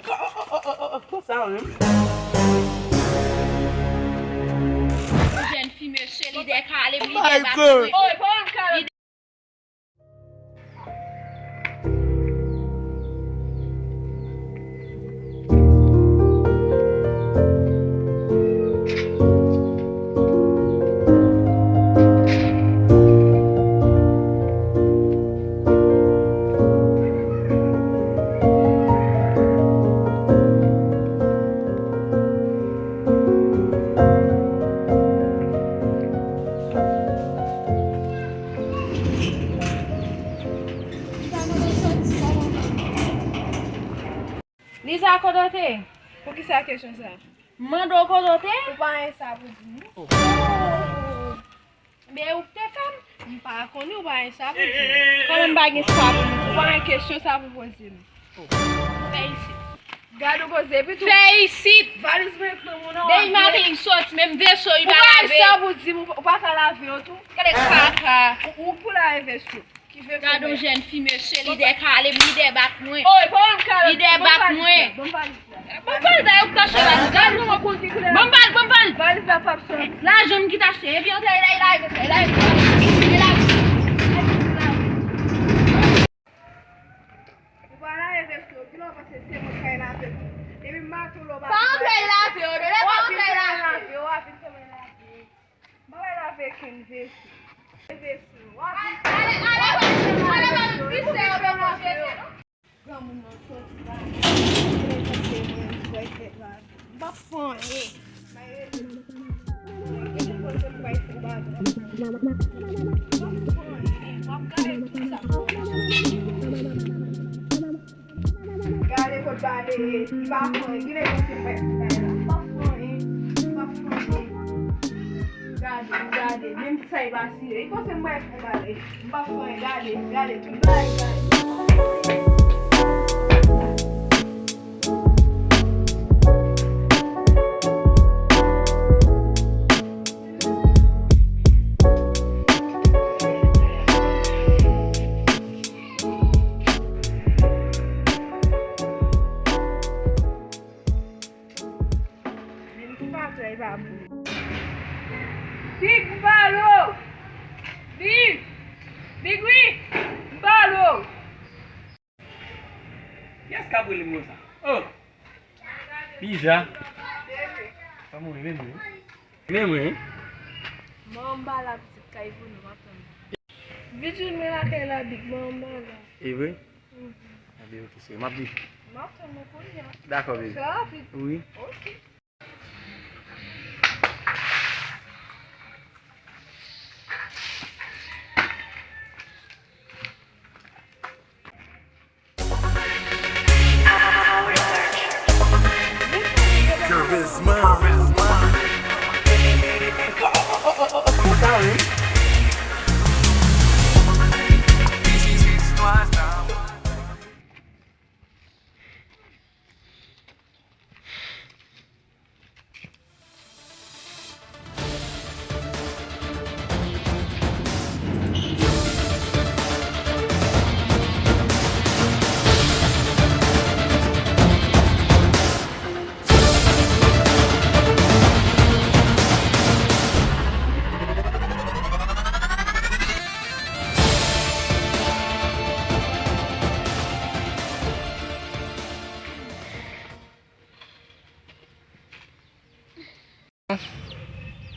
Sorry. Jeune fille, monsieur, l'idée calme, l'idée My back. God. Oh, pas calme. Lisa kodote? Pou ki sa kesyon sa? Mando kodote? Ou pa yon sa pou di? Be ou te fam? Mpa koni ou pa yon sa pou di? Koman bagay sa pou Ou pa yon kesyon sa pou posi? Félicite. Gado koze pi tou? Félicite. Valis mwen fè moun an. Dey matin sot, même vaisseau il Ou va pa yon laver. sa pou di? Ou pa ka lave yo tou? Kale kaka. Ou pou la yon vesyo? Ki fè Gado jeune fille, monsieur, l'idée calme, l'idée back moi. Oh, pa yon kalem. L'idée back moi. Bon valis la. Bon pal da yo kache la. Gado mwen konti kou la. Bon pal. Valis la pap son. La jeune qui t'achète, et puis on t'a Ou pa la yon vesyo? Ki lò pa se se mwen kay la ve. Ebi matou lò ba. Pas entrer la vie, on ne pas entrer la vie. Ou apin se mwen la ve. Ba wè la ve ken vesyo. Vesyo. Allez, qui c'est au manger? Ba fon e. Gade ko bade e. Ba fon e. Gine ko se pe. Ba fon e. Gade. Mem say ba si e. Iko se mwen ko bade. Ba fon e. Gade. Big Mbalo! Big oui! Mbalo! Yes, kabuli mosa. Oh. Pizza. Vamos ver mesmo. Mesmo, hein? Mamba la petite caillou no matin. Viju me la kay la big mamba la. Et oui? Allez, ok, c'est ma vie. Matin mo konya. D'accord, bébé. C'est rapide. Oui. Ok. Sorry.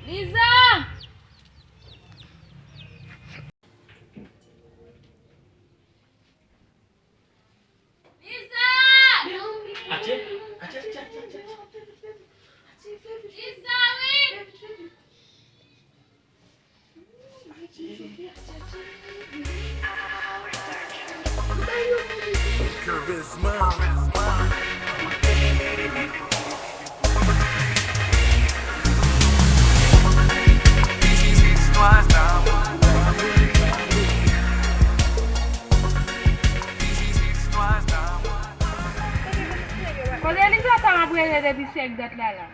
Lisa! Ache. Lisa, oui! Kole Lisa ta apre de bisek dat la la.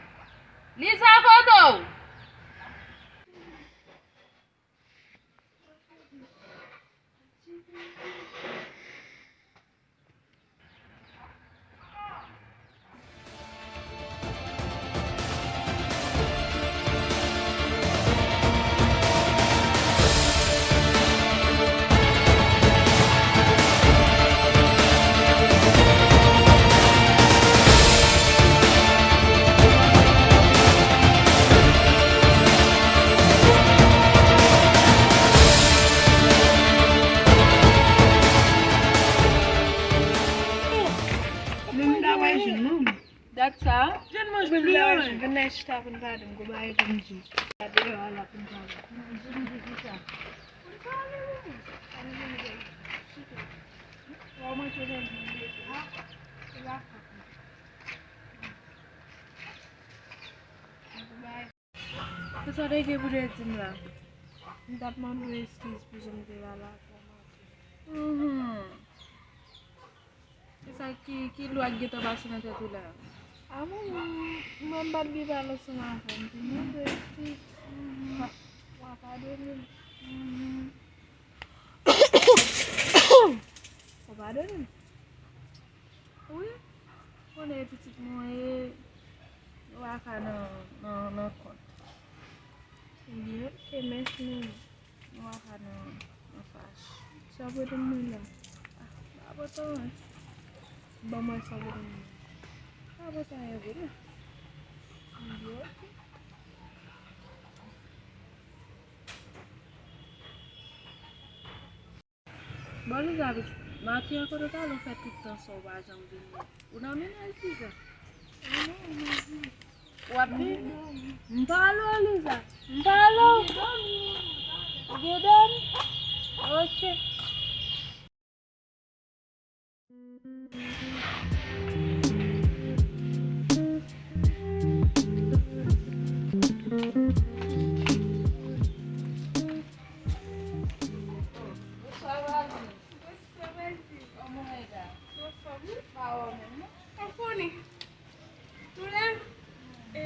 Lisa koto! Gat sa? Jen mange Bil plus la rien. venez chita pou n'padem, go baye pou m'jou. Ade yo ala pou m'padem. Sa de ge pou de tim la. M'tap mandou eskis pou jom de la Sa ki lwa geta basi nan tetou la? Mwen bat bi balo son anfon. Mandou eskis. Wakade min. Wakade min. Oui. On e petit mwen waka nan kont. Ye, ke mes min. Waka nan fache. Sa vwede mwen la. Abotan. Ba mwen sa vwede mwen. Abotan e vwede. Ye. Bon Elizabeth, mati ako do talo fet tout tan so wajan vini. Ou nan men el tiga? Wap mi? Mpalo Eliza? Mpalo? Gedon? Ok.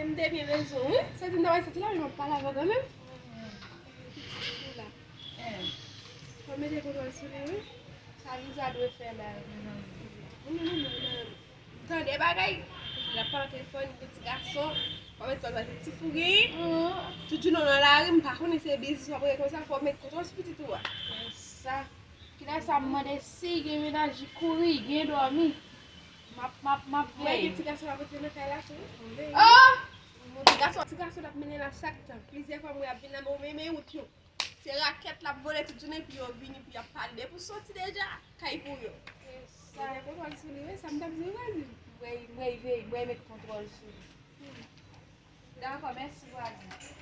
Mdemi rezon, sa din daway sa ti la, mwen pala avog anem. Mwen mede kontrol sou sa viza dwe fe la. Tande bagay, la pan telefon, petit gason, mwen mede kontrol ti fuge, toutou nan la rim, pa kone se bezi, mwen kon sa fò mede kontrol sou petit ou. Sa, ki la sa mwade si gen menaj kouri, gen dormi. Map Mwen vey. di ti gason apote nan kay la sou. Ti gason ap mene nan chak tan. Plizye fwa mwen ap vin nan mwen men wout yo. Se raket la vole tout jounen pi yo vini pi yo pande pou soti deja. Kay pou yo. Sa yon kontrol sou li we, sa mdap zi wazi. Mwen met kontrol sou. Danko, mersi wazi.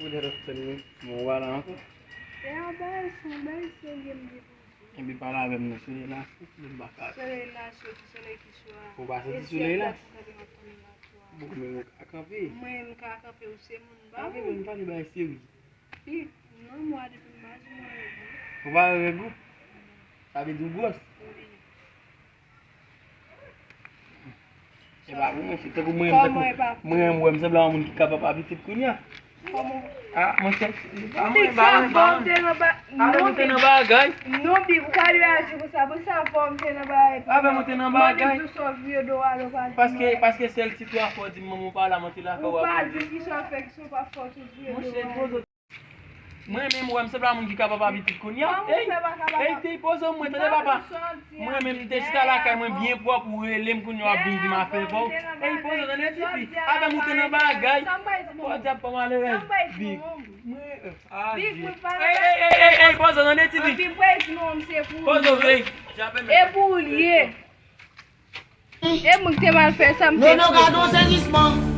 Udah resten mau wala ako. Ya bas yon gen di pou. Ibi pala avem na sule la. Bakal. Sole la sou, sole ki sou. Ou basa di sule la. Buku me akape. Mwen mka akape ou se moun ba. Akape men pa li ba siri. Pi, nan mwa de pou mbazi mwen. Ou ba regu. Sabi du gos. E ba mwen se te kou mwen mwen se bla moun ki kapap abitit kunya. Ah, mwen te nan bagay. Non bi, pou ka reaji pou sa, pou sa fòm te nan bagay. Ave mwen te nan bagay. Mwen di pou so vye do alo pa. Paske sel ti to a fò di mwen pa la mwen te la ka Ou pa wap. di ki so fèk so pa fò tou vye do alo. Mwen men mwen se bla moun ki kapap abitit kunya. Hey, te pozo mwen te de papa. Mwen men te chita la kay mwen bien pop ou lem kunya wap bin di ma fe pou. Hey, pozo nan eti pi. Ave mwen te nan bagay. O diap pa male wè. Big. Hey, pozo nan eti pi. Bi pwes nom se pou. Pozo vey. E pou liye. E mwen te mal fè sa mte. Non, non, gado, c'est justement.